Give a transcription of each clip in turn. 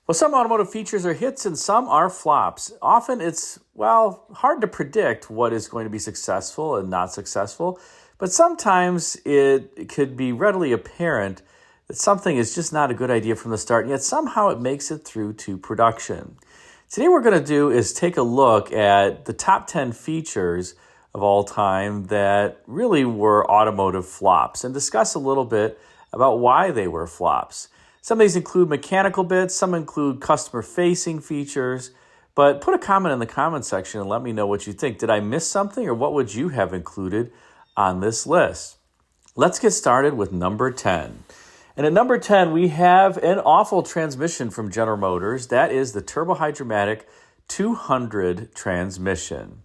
Well, some automotive features are hits and some are flops. Often it's, hard to predict what is going to be successful and not successful, but sometimes it could be readily apparent that something is just not a good idea from the start, and yet somehow it makes it through to production. Today, what we're going to do is take a look at the top 10 features of all time that really were automotive flops and discuss a little bit about why they were flops. Some of these include mechanical bits, some include customer-facing features, but put a comment in the comment section and let me know what you think. Did I miss something, or what would you have included on this list? Let's get started with number 10. And at number 10, we have an awful transmission from General Motors. That is the Turbo Hydromatic 200 transmission.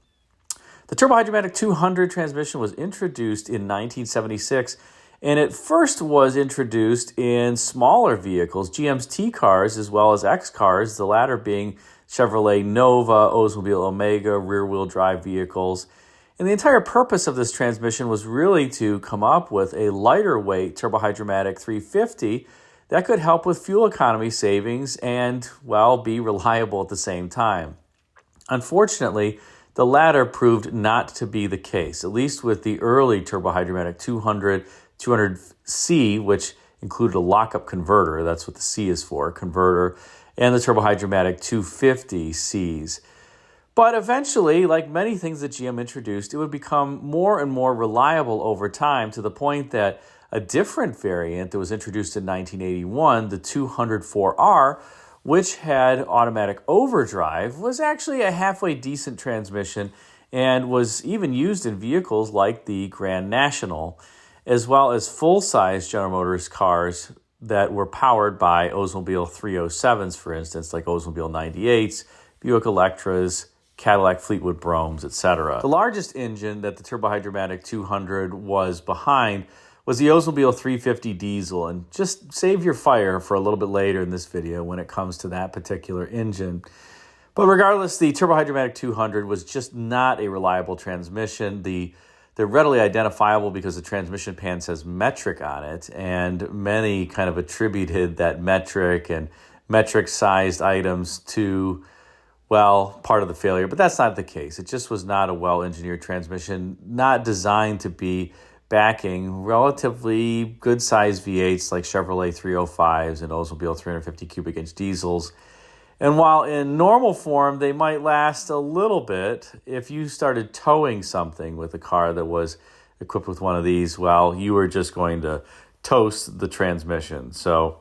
The Turbo Hydromatic 200 transmission was introduced in 1976, and it first was introduced in smaller vehicles, GM's T cars as well as X cars, the latter being Chevrolet Nova, Oldsmobile Omega, rear-wheel drive vehicles. And the entire purpose of this transmission was really to come up with a lighter weight Turbo Hydromatic 350 that could help with fuel economy savings and, be reliable at the same time. Unfortunately, the latter proved not to be the case, at least with the early Turbo Hydromatic 200, 200C, which included a lockup converter, that's what the C is for, converter, and the Turbo Hydromatic 250Cs. But eventually, like many things that GM introduced, it would become more and more reliable over time, to the point that a different variant that was introduced in 1981, the 204R, which had automatic overdrive, was actually a halfway decent transmission and was even used in vehicles like the Grand National, as well as full-size General Motors cars that were powered by Oldsmobile 307s, for instance, like Oldsmobile 98s, Buick Electras, Cadillac Fleetwood Bromes, etc. The largest engine that the Turbo Hydromatic 200 was behind was the Oldsmobile 350 Diesel, and just save your fire for a little bit later in this video when it comes to that particular engine. But regardless, the Turbo Hydromatic 200 was just not a reliable transmission. They're readily identifiable because the transmission pan says metric on it, and many kind of attributed that metric and metric-sized items to, part of the failure. But that's not the case. It just was not a well-engineered transmission, not designed to be backing relatively good-sized V8s like Chevrolet 305s and Oldsmobile 350 cubic inch diesels. And while in normal form, they might last a little bit, if you started towing something with a car that was equipped with one of these, you were just going to toast the transmission. So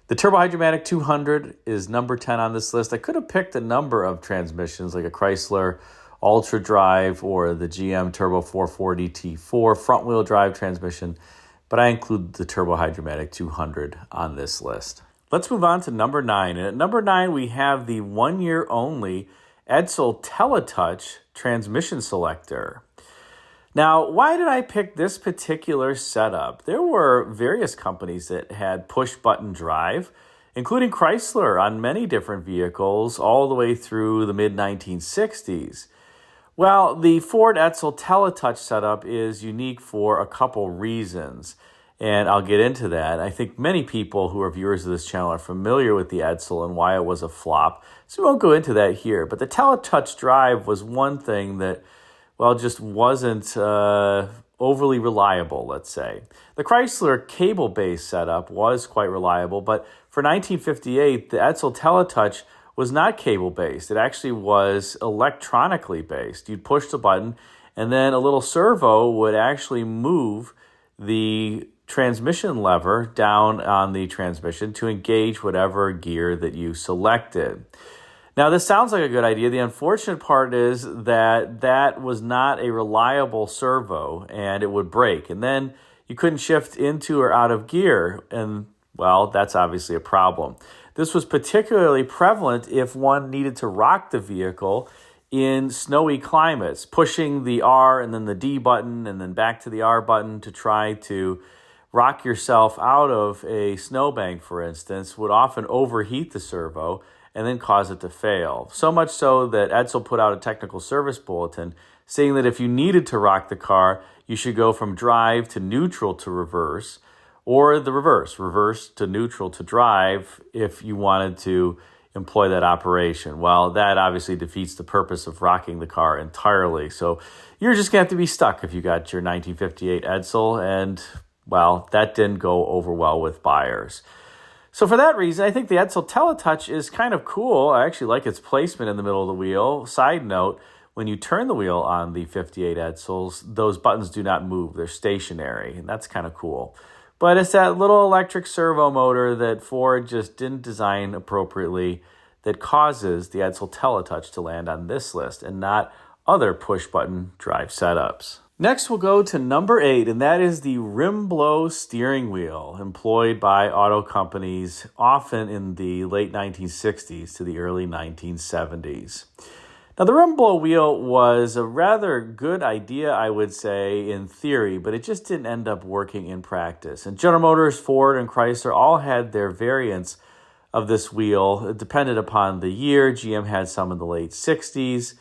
the Turbo Hydromatic 200 is number 10 on this list. I could have picked a number of transmissions like a Chrysler Ultra Drive or the GM Turbo 440 T4 front-wheel drive transmission, but I include the Turbo Hydromatic 200 on this list. Let's move on to number 9. And at number 9, we have the 1-year-only Edsel Teletouch transmission selector. Now, why did I pick this particular setup? There were various companies that had push-button drive, including Chrysler on many different vehicles all the way through the mid-1960s. The Ford Edsel Teletouch setup is unique for a couple reasons, and I'll get into that. I think many people who are viewers of this channel are familiar with the Edsel and why it was a flop, so we won't go into that here. But the Teletouch drive was one thing that, just wasn't overly reliable, let's say. The Chrysler cable-based setup was quite reliable, but for 1958, the Edsel Teletouch was not cable-based. It actually was electronically based. You'd push the button, and then a little servo would actually move the transmission lever down on the transmission to engage whatever gear that you selected. Now, this sounds like a good idea. The unfortunate part is that that was not a reliable servo, and it would break. And then you couldn't shift into or out of gear, and, that's obviously a problem. This was particularly prevalent if one needed to rock the vehicle in snowy climates, pushing the R and then the D button and then back to the R button to try to rock yourself out of a snowbank, for instance, would often overheat the servo and then cause it to fail. So much so that Edsel put out a technical service bulletin saying that if you needed to rock the car, you should go from drive to neutral to reverse, or the reverse to neutral to drive if you wanted to employ that operation. Well, that obviously defeats the purpose of rocking the car entirely. So you're just going to have to be stuck if you got your 1958 Edsel, and well, that didn't go over well with buyers. So for that reason, I think the Edsel Teletouch is kind of cool. I actually like its placement in the middle of the wheel. Side note, when you turn the wheel on the 58 Edsels, those buttons do not move. They're stationary, and that's kind of cool. But it's that little electric servo motor that Ford just didn't design appropriately that causes the Edsel Teletouch to land on this list and not other push-button drive setups. Next, we'll go to number 8, and that is the rim blow steering wheel, employed by auto companies often in the late 1960s to the early 1970s. Now, the rim blow wheel was a rather good idea, I would say, in theory, but it just didn't end up working in practice. And General Motors, Ford, and Chrysler all had their variants of this wheel. It depended upon the year. GM had some in the late 60s.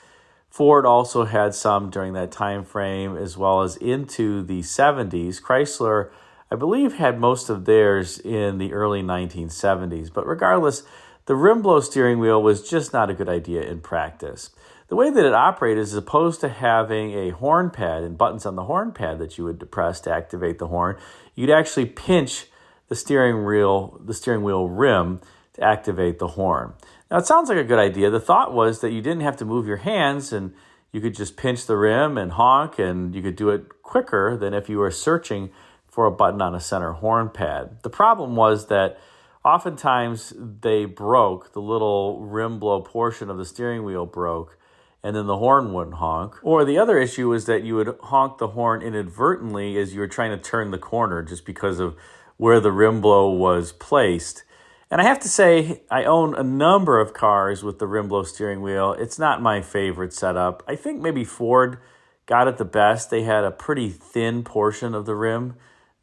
Ford also had some during that time frame, as well as into the 70s. Chrysler, I believe, had most of theirs in the early 1970s. But regardless, the rim blow steering wheel was just not a good idea in practice. The way that it operated is, as opposed to having a horn pad and buttons on the horn pad that you would depress to activate the horn, you'd actually pinch the steering wheel rim to activate the horn. Now, it sounds like a good idea. The thought was that you didn't have to move your hands and you could just pinch the rim and honk, and you could do it quicker than if you were searching for a button on a center horn pad. The problem was that oftentimes they broke, the little rim blow portion of the steering wheel broke, and then the horn wouldn't honk. Or the other issue was that you would honk the horn inadvertently as you were trying to turn the corner just because of where the rim blow was placed. And I have to say, I own a number of cars with the rim blow steering wheel. It's not my favorite setup. I think maybe Ford got it the best. They had a pretty thin portion of the rim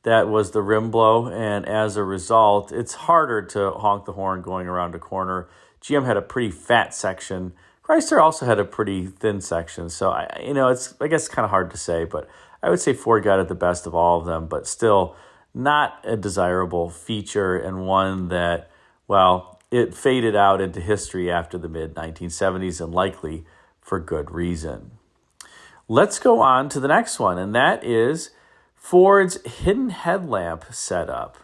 that was the rim blow, and as a result, it's harder to honk the horn going around a corner. GM had a pretty fat section. Chrysler also had a pretty thin section. So, it's kind of hard to say, but I would say Ford got it the best of all of them, but still not a desirable feature, and one that, well, it faded out into history after the mid-1970s, and likely for good reason. Let's go on to the next one, and that is Ford's hidden headlamp setup.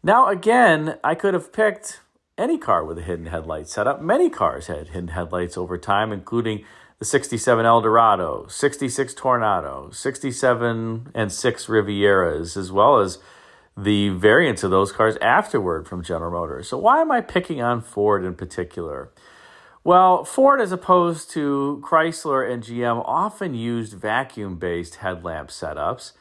Now, again, I could have picked any car with a hidden headlight setup. Many cars had hidden headlights over time, including the 67 Eldorado, 66 Tornado, 67 and 6 Rivieras, as well as the variants of those cars afterward from General Motors. So why am I picking on Ford in particular? Well, Ford, as opposed to Chrysler and GM, often used vacuum-based headlamp setups,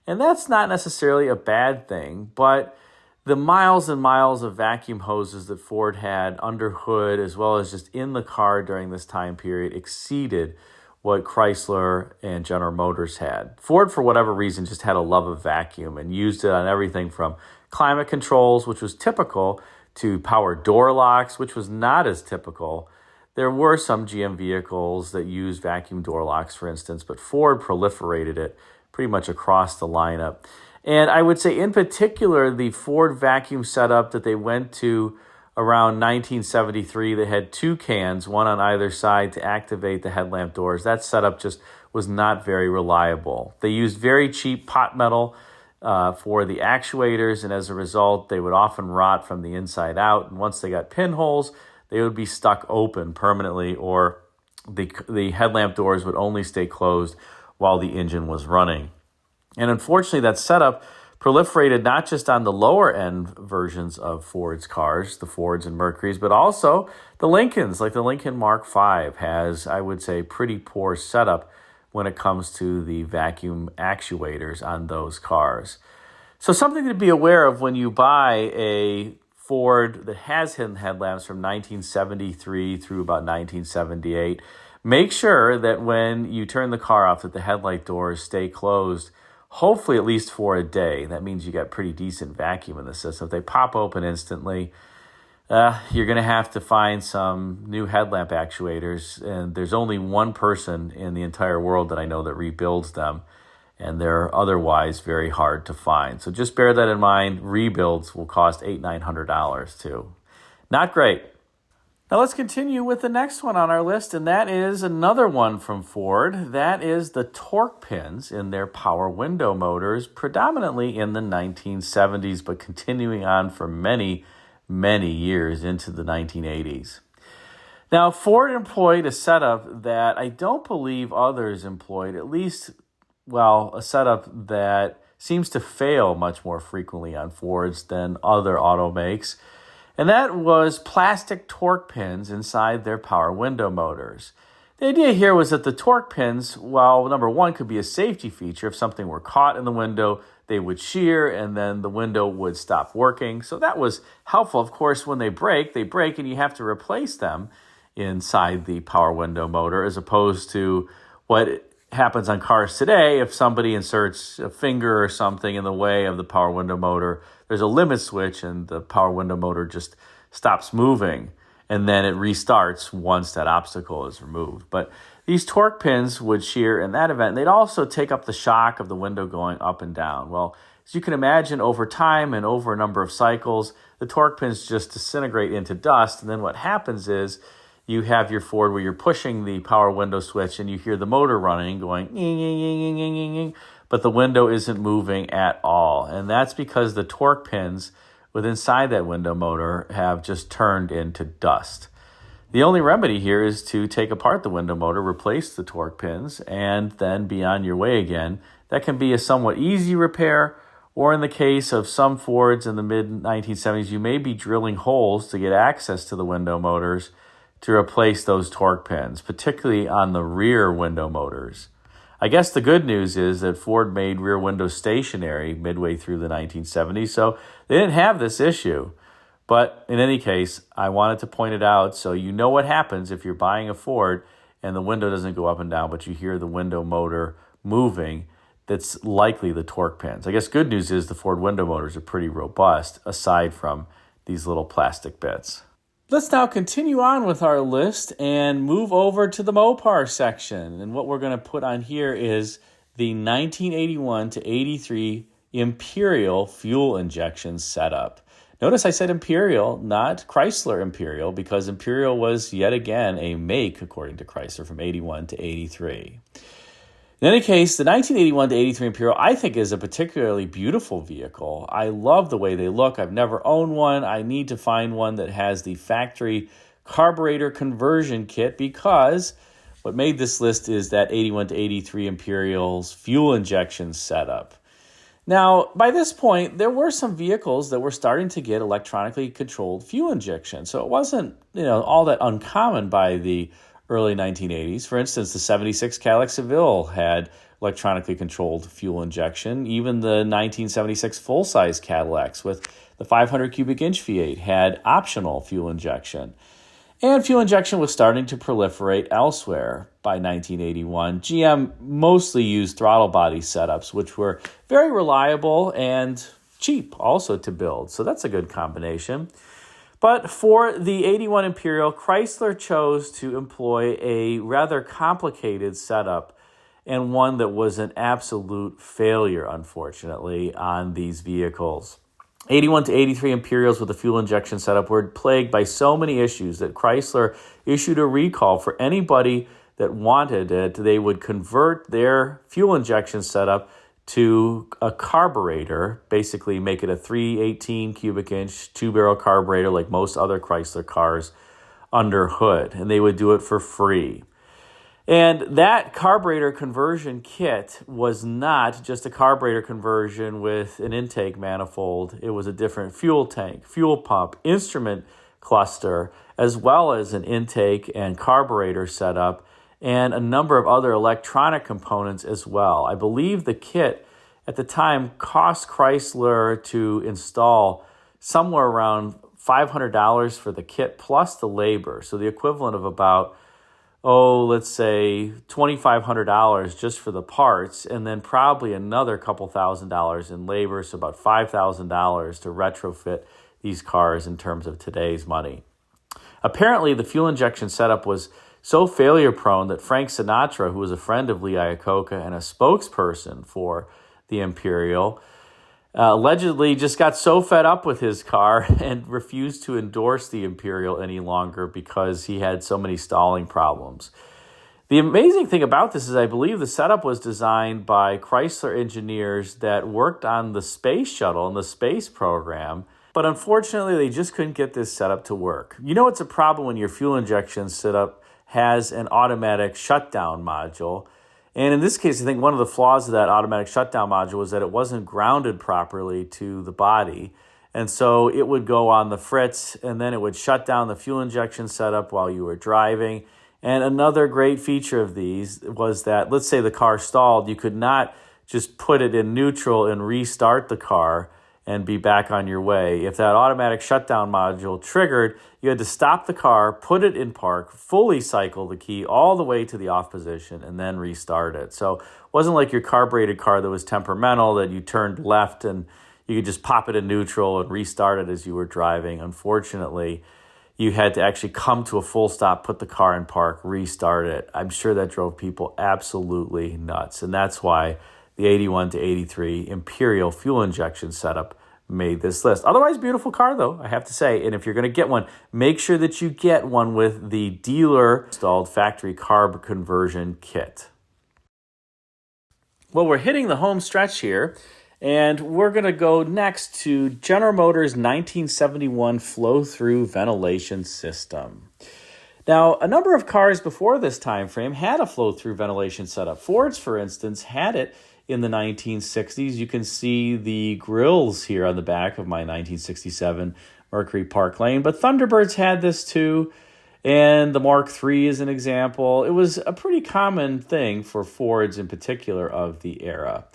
and that's not necessarily a bad thing, but the miles and miles of vacuum hoses that Ford had under hood, as well as just in the car during this time period, exceeded what Chrysler and General Motors had. Ford, for whatever reason, just had a love of vacuum and used it on everything from climate controls, which was typical, to power door locks, which was not as typical. There were some GM vehicles that used vacuum door locks, for instance, but Ford proliferated it pretty much across the lineup. And I would say in particular, the Ford vacuum setup that they went to around 1973 that had two cans, one on either side to activate the headlamp doors, that setup just was not very reliable. They used very cheap pot metal for the actuators, and as a result, they would often rot from the inside out. And once they got pinholes, they would be stuck open permanently, or the headlamp doors would only stay closed while the engine was running. And unfortunately, that setup proliferated not just on the lower end versions of Ford's cars, the Fords and Mercurys, but also the Lincolns. Like the Lincoln Mark V has, I would say, pretty poor setup when it comes to the vacuum actuators on those cars. So something to be aware of when you buy a Ford that has hidden headlamps from 1973 through about 1978. Make sure that when you turn the car off that the headlight doors stay closed, hopefully at least for a day. That means you got pretty decent vacuum in the system. If they pop open instantly, you're going to have to find some new headlamp actuators. And there's only one person in the entire world that I know that rebuilds them. and they're otherwise very hard to find. So just bear that in mind. Rebuilds will cost $800-900 too. Not great. Now let's continue with the next one on our list, and that is another one from Ford. That is the torque pins in their power window motors, predominantly in the 1970s, but continuing on for many, many years into the 1980s. Now, Ford employed a setup that I don't believe others employed, at least, well, a setup that seems to fail much more frequently on Fords than other automakes. And that was plastic torque pins inside their power window motors. The idea here was that the torque pins, well, number one, could be a safety feature. If something were caught in the window, they would shear and then the window would stop working. So that was helpful. Of course, when they break and you have to replace them inside the power window motor, as opposed to what happens on cars today. If somebody inserts a finger or something in the way of the power window motor, there's a limit switch and the power window motor just stops moving, and then it restarts once that obstacle is removed. But these torque pins would shear in that event. They'd also take up the shock of the window going up and down. Well, as you can imagine, over time and over a number of cycles, the torque pins just disintegrate into dust, and then what happens is you have your Ford where you're pushing the power window switch and you hear the motor running, going, but the window isn't moving at all. And that's because the torque pins within inside that window motor have just turned into dust. The only remedy here is to take apart the window motor, replace the torque pins, and then be on your way again. That can be a somewhat easy repair, or in the case of some Fords in the mid-1970s, you may be drilling holes to get access to the window motors to replace those torque pins, particularly on the rear window motors. I guess the good news is that Ford made rear windows stationary midway through the 1970s, so they didn't have this issue. But in any case, I wanted to point it out so you know what happens if you're buying a Ford and the window doesn't go up and down, but you hear the window motor moving. That's likely the torque pins. I guess good news is the Ford window motors are pretty robust, aside from these little plastic bits. Let's now continue on with our list and move over to the Mopar section. And what we're going to put on here is the 1981 to 83 Imperial fuel injection setup. Notice I said Imperial, not Chrysler Imperial, because Imperial was yet again a make, according to Chrysler, from 81 to 83. In any case, the 1981 to 83 Imperial, I think, is a particularly beautiful vehicle. I love the way they look. I've never owned one. I need to find one that has the factory carburetor conversion kit, because what made this list is that 81 to 83 Imperial's fuel injection setup. Now, by this point, there were some vehicles that were starting to get electronically controlled fuel injection. So it wasn't, all that uncommon by the early 1980s. For instance, the 76 Cadillac Seville had electronically controlled fuel injection. Even the 1976 full-size Cadillacs with the 500 cubic inch V8 had optional fuel injection. And fuel injection was starting to proliferate elsewhere. By 1981, GM mostly used throttle body setups, which were very reliable and cheap also to build. So that's a good combination. But for the 81 Imperial, Chrysler chose to employ a rather complicated setup, and one that was an absolute failure, unfortunately, on these vehicles. 81 to 83 Imperials with the fuel injection setup were plagued by so many issues that Chrysler issued a recall for anybody that wanted it. They would convert their fuel injection setup to a carburetor, basically make it a 318 cubic inch two-barrel carburetor like most other Chrysler cars under hood, and they would do it for free. And that carburetor conversion kit was not just a carburetor conversion with an intake manifold. It was a different fuel tank, fuel pump, instrument cluster, as well as an intake and carburetor setup, and a number of other electronic components as well. I believe the kit at the time cost Chrysler to install somewhere around $500 for the kit plus the labor. So the equivalent of about, let's say $2,500 just for the parts, and then probably another couple $1,000s in labor, so about $5,000 to retrofit these cars in terms of today's money. Apparently, the fuel injection setup was so failure prone that Frank Sinatra, who was a friend of Lee Iacocca and a spokesperson for the Imperial, allegedly just got so fed up with his car and refused to endorse the Imperial any longer because he had so many stalling problems. The amazing thing about this is I believe the setup was designed by Chrysler engineers that worked on the space shuttle and the space program, but unfortunately they just couldn't get this setup to work. You know it's a problem when your fuel injection setup has an automatic shutdown module. And in this case, I think one of the flaws of that automatic shutdown module was that it wasn't grounded properly to the body. And so it would go on the fritz, and then it would shut down the fuel injection setup while you were driving. And another great feature of these was that, let's say the car stalled, you could not just put it in neutral and restart the car and be back on your way. If that automatic shutdown module triggered, you had to stop the car, put it in park, fully cycle the key all the way to the off position, and then restart it. So it wasn't like your carbureted car that was temperamental, that you turned left and you could just pop it in neutral and restart it as you were driving. Unfortunately, you had to actually come to a full stop, put the car in park, restart it. I'm sure that drove people absolutely nuts. And that's why the 81 to 83 Imperial fuel injection setup made this list. Otherwise, beautiful car, though, I have to say. And if you're going to get one, make sure that you get one with the dealer installed factory carb conversion kit. Well, we're hitting the home stretch here. And we're going to go next to General Motors' 1971 flow-through ventilation system. Now, a number of cars before this time frame had a flow-through ventilation setup. Ford's, for instance, had it in the 1960s. You can see the grills here on the back of my 1967 Mercury Park Lane. But Thunderbirds had this too, and the Mark III is an example. It was a pretty common thing for Fords in particular of the era.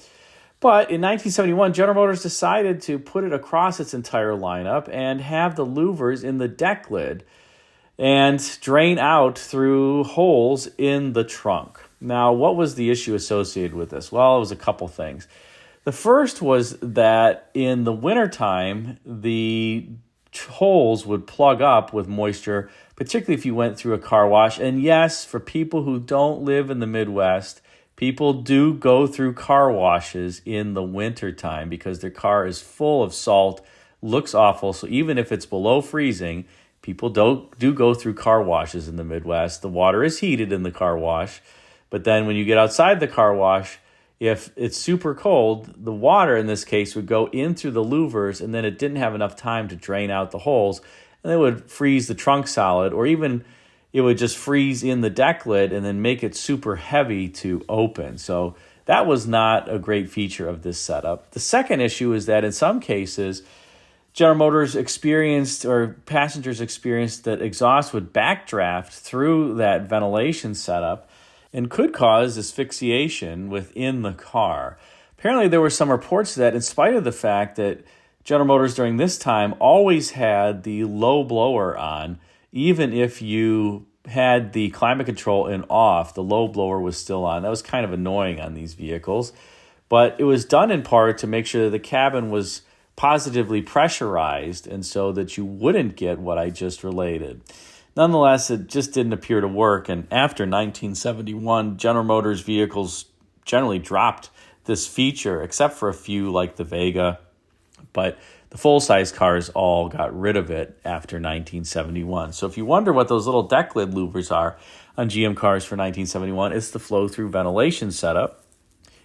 But in 1971, General Motors decided to put it across its entire lineup and have the louvers in the deck lid and drain out through holes in the trunk. Now, what was the issue associated with this? Well, it was a couple things. The first was that in the wintertime, the holes would plug up with moisture, particularly if you went through a car wash. And yes, for people who don't live in the Midwest, people do go through car washes in the wintertime because their car is full of salt, looks awful. So even if it's below freezing, people do go through car washes in the Midwest. The water is heated in the car wash. But then when you get outside the car wash, if it's super cold, the water in this case would go in through the louvers, and then it didn't have enough time to drain out the holes, and it would freeze the trunk solid, or even it would just freeze in the deck lid and then make it super heavy to open. So that was not a great feature of this setup. The second issue is that in some cases, General Motors experienced, or passengers experienced, that exhaust would backdraft through that ventilation setup and could cause asphyxiation within the car. Apparently, there were some reports that in spite of the fact that General Motors during this time always had the low blower on, even if you had the climate control in off, the low blower was still on. That was kind of annoying on these vehicles. But it was done in part to make sure that the cabin was positively pressurized and so that you wouldn't get what I just related. Nonetheless, it just didn't appear to work. And after 1971, General Motors vehicles generally dropped this feature, except for a few like the Vega. But the full-size cars all got rid of it after 1971. So if you wonder what those little deck lid louvers are on GM cars for 1971, it's the flow-through ventilation setup.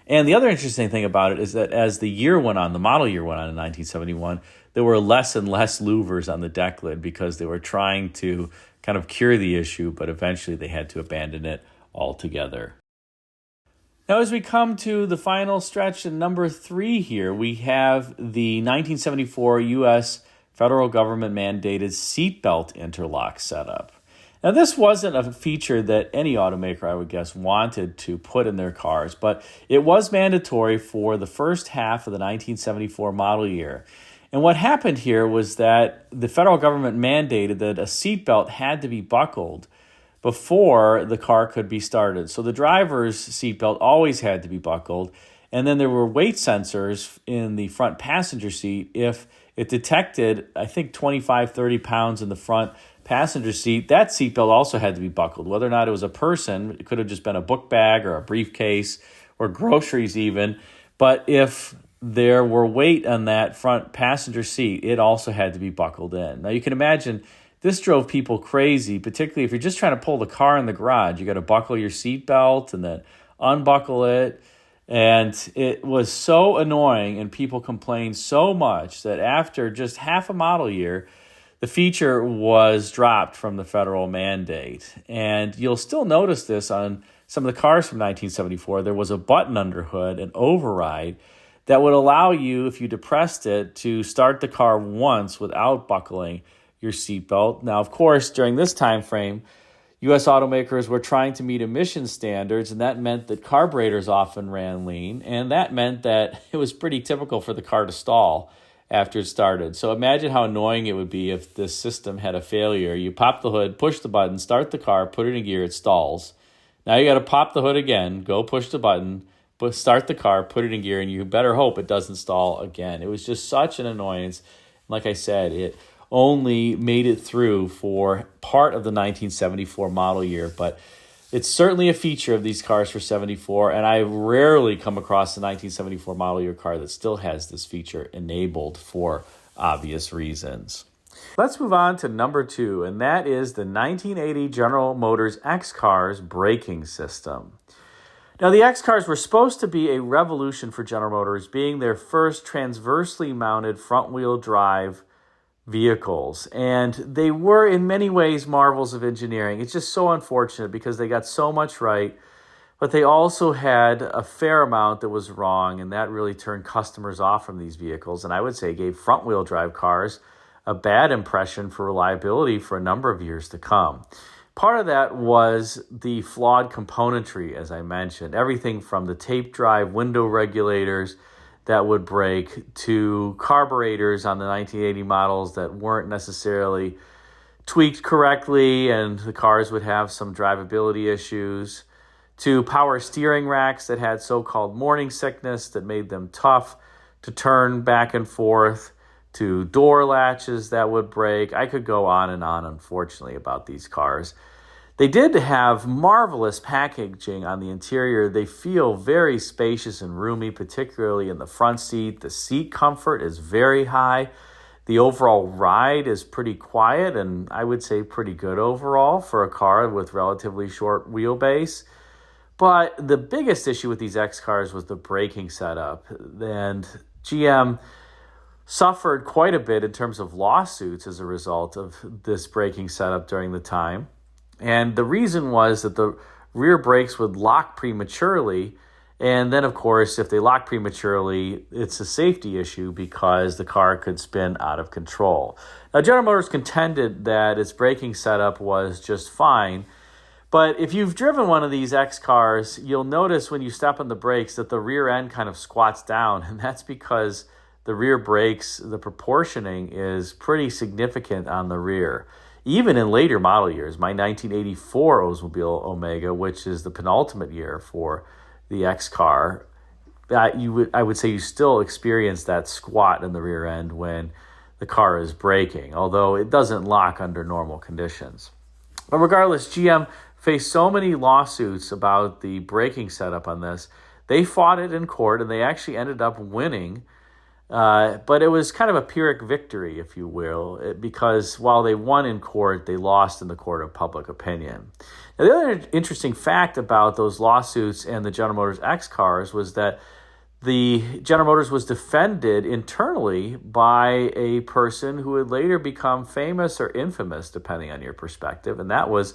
And the other interesting thing about it is that as the year went on, the model year went on in 1971, there were less and less louvers on the deck lid because they were trying to kind of cure the issue, but eventually they had to abandon it altogether. Now, as we come to the final stretch in number 3 here, we have the 1974 U.S. federal government mandated seatbelt interlock setup. Now, this wasn't a feature that any automaker, I would guess, wanted to put in their cars, but it was mandatory for the first half of the 1974 model year. And what happened here was that the federal government mandated that a seatbelt had to be buckled before the car could be started. So the driver's seatbelt always had to be buckled. And then there were weight sensors in the front passenger seat. If it detected, I think, 25, 30 pounds in the front passenger seat, that seatbelt also had to be buckled. Whether or not it was a person, it could have just been a book bag or a briefcase or groceries even. But if there were weight on that front passenger seat, it also had to be buckled in. Now you can imagine this drove people crazy, particularly if you're just trying to pull the car in the garage. You got to buckle your seatbelt and then unbuckle it. And it was so annoying, and people complained so much that after just half a model year, the feature was dropped from the federal mandate. And you'll still notice this on some of the cars from 1974. There was a button under hood, an override, that would allow you, if you depressed it, to start the car once without buckling your seatbelt. Now, of course, during this time frame, U.S. automakers were trying to meet emission standards, and that meant that carburetors often ran lean, and that meant that it was pretty typical for the car to stall after it started. So imagine how annoying it would be if this system had a failure. You pop the hood, push the button, start the car, put it in gear, it stalls. Now you got to pop the hood again, go push the button, start the car, put it in gear, and you better hope it doesn't stall again. It was just such an annoyance. Like I said, it only made it through for part of the 1974 model year, but it's certainly a feature of these cars for 74, and I rarely come across a 1974 model year car that still has this feature enabled for obvious reasons. Let's move on to number 2, and that is the 1980 General Motors X-Cars braking system. Now, the X-Cars were supposed to be a revolution for General Motors, being their first transversely mounted front-wheel drive vehicles, and they were in many ways marvels of engineering. It's just so unfortunate because they got so much right, but they also had a fair amount that was wrong, and that really turned customers off from these vehicles, and I would say gave front-wheel drive cars a bad impression for reliability for a number of years to come. Part of that was the flawed componentry, as I mentioned. Everything from the tape drive window regulators that would break to carburetors on the 1980 models that weren't necessarily tweaked correctly, and the cars would have some drivability issues, to power steering racks that had so-called morning sickness that made them tough to turn back and forth, to door latches that would break. I could go on, unfortunately, about these cars. They did have marvelous packaging on the interior. They feel very spacious and roomy, particularly in the front seat. The seat comfort is very high. The overall ride is pretty quiet, and I would say pretty good overall for a car with relatively short wheelbase. But the biggest issue with these X cars was the braking setup, and GM suffered quite a bit in terms of lawsuits as a result of this braking setup during the time. And the reason was that the rear brakes would lock prematurely. And then, of course, if they lock prematurely, it's a safety issue because the car could spin out of control. Now, General Motors contended that its braking setup was just fine. But if you've driven one of these X cars, you'll notice when you step on the brakes that the rear end kind of squats down. And that's because the rear brakes, the proportioning is pretty significant on the rear. Even in later model years, my 1984 Oldsmobile Omega, which is the penultimate year for the X car, I would say you still experience that squat in the rear end when the car is braking, although it doesn't lock under normal conditions. But regardless, GM faced so many lawsuits about the braking setup on this. They fought it in court, and they actually ended up winning. But it was kind of a Pyrrhic victory, if you will, because while they won in court, they lost in the court of public opinion. Now, the other interesting fact about those lawsuits and the General Motors X cars was that the General Motors was defended internally by a person who would later become famous or infamous, depending on your perspective, and that was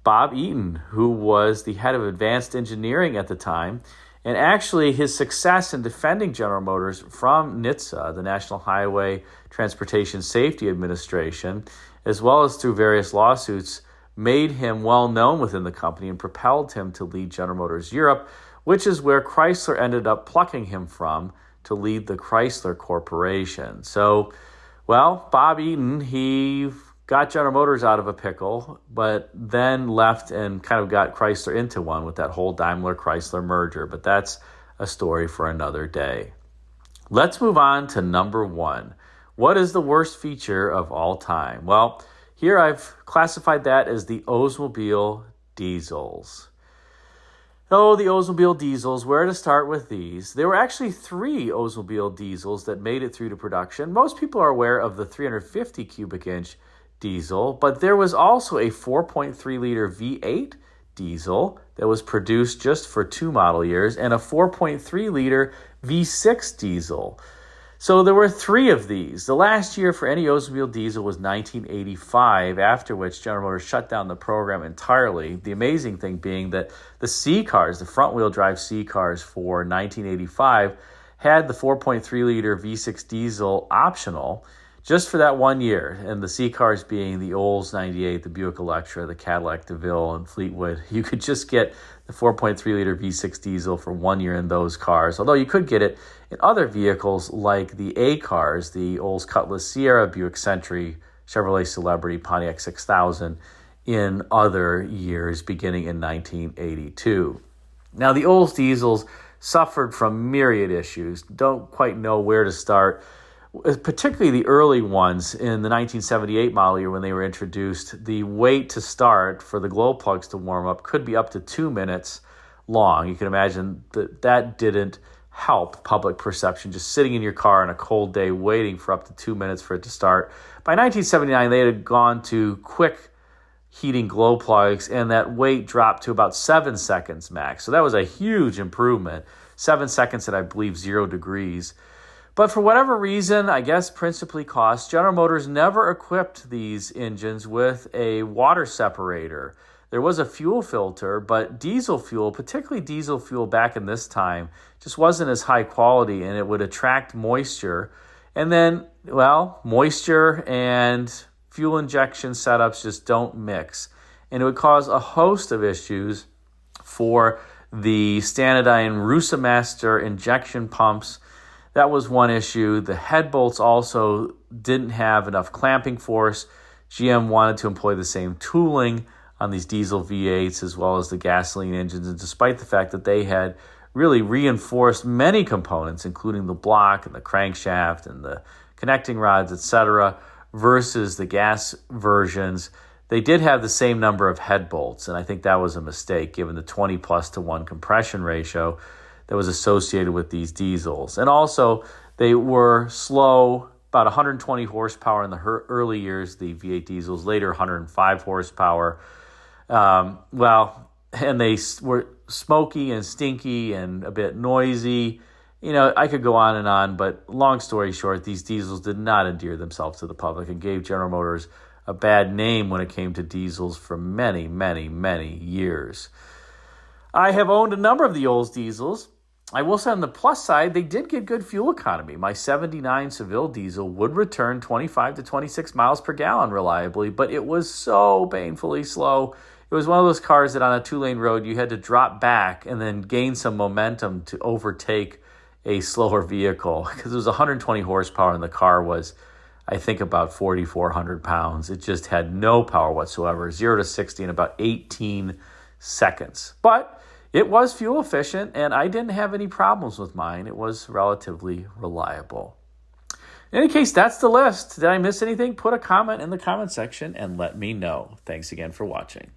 Bob Eaton, who was the head of advanced engineering at the time. And actually, his success in defending General Motors from NHTSA, the National Highway Transportation Safety Administration, as well as through various lawsuits, made him well known within the company and propelled him to lead General Motors Europe, which is where Chrysler ended up plucking him from to lead the Chrysler Corporation. So, well, Bob Eaton, he got General Motors out of a pickle, but then left and kind of got Chrysler into one with that whole Daimler-Chrysler merger. But that's a story for another day. Let's move on to number 1. What is the worst feature of all time? Well, Here I've classified that as the Oldsmobile Diesels. Oh, the Oldsmobile Diesels, where to start with these? There were actually 3 Oldsmobile Diesels that made it through to production. Most people are aware of the 350 cubic inch diesel, but there was also a 4.3 liter V8 diesel that was produced just for 2 model years and a 4.3 liter V6 diesel. So there were 3 of these. The last year for any Oldsmobile diesel was 1985, after which General Motors shut down the program entirely. The amazing thing being that the C cars, the front-wheel drive C cars for 1985, had the 4.3 liter V6 diesel optional just for that 1 year. And the C cars being the Olds 98, the Buick Electra, the Cadillac DeVille, and Fleetwood. You could just get the 4.3 liter V6 diesel for 1 year in those cars, although you could get it in other vehicles like the A cars, the Olds Cutlass Sierra, Buick Century, Chevrolet Celebrity, Pontiac 6000 in other years beginning in 1982. Now, the Olds diesels suffered from myriad issues. Don't quite know where to start. Particularly the early ones in the 1978 model year when they were introduced, the wait to start for the glow plugs to warm up could be up to 2 minutes long. You can imagine that didn't help public perception, just sitting in your car on a cold day waiting for up to 2 minutes for it to start. By 1979, they had gone to quick heating glow plugs, and that wait dropped to about 7 seconds max. So that was a huge improvement. 7 seconds at, I believe, 0 degrees. But for whatever reason, I guess principally cost, General Motors never equipped these engines with a water separator. There was a fuel filter, but diesel fuel, particularly diesel fuel back in this time, just wasn't as high quality, and it would attract moisture. And then, well, moisture and fuel injection setups just don't mix. And it would cause a host of issues for the Stanadyne Rusamaster injection pumps. That was one issue. The head bolts also didn't have enough clamping force. GM wanted to employ the same tooling on these diesel V8s as well as the gasoline engines, and despite the fact that they had really reinforced many components, including the block and the crankshaft and the connecting rods, etc., versus the gas versions, they did have the same number of head bolts, and I think that was a mistake given the 20+1 compression ratio that was associated with these diesels. And also, they were slow, about 120 horsepower in the early years, the V8 diesels, later 105 horsepower. And they were smoky and stinky and a bit noisy. You know, I could go on, but long story short, these diesels did not endear themselves to the public and gave General Motors a bad name when it came to diesels for many, many, many years. I have owned a number of the Olds diesels. I will say on the plus side, they did get good fuel economy. My 79 Seville diesel would return 25 to 26 miles per gallon reliably, but it was so painfully slow. It was one of those cars that on a 2-lane road, you had to drop back and then gain some momentum to overtake a slower vehicle because it was 120 horsepower and the car was, I think, about 4,400 pounds. It just had no power whatsoever, 0 to 60 in about 18 seconds. But it was fuel efficient, and I didn't have any problems with mine. It was relatively reliable. In any case, that's the list. Did I miss anything? Put a comment in the comment section and let me know. Thanks again for watching.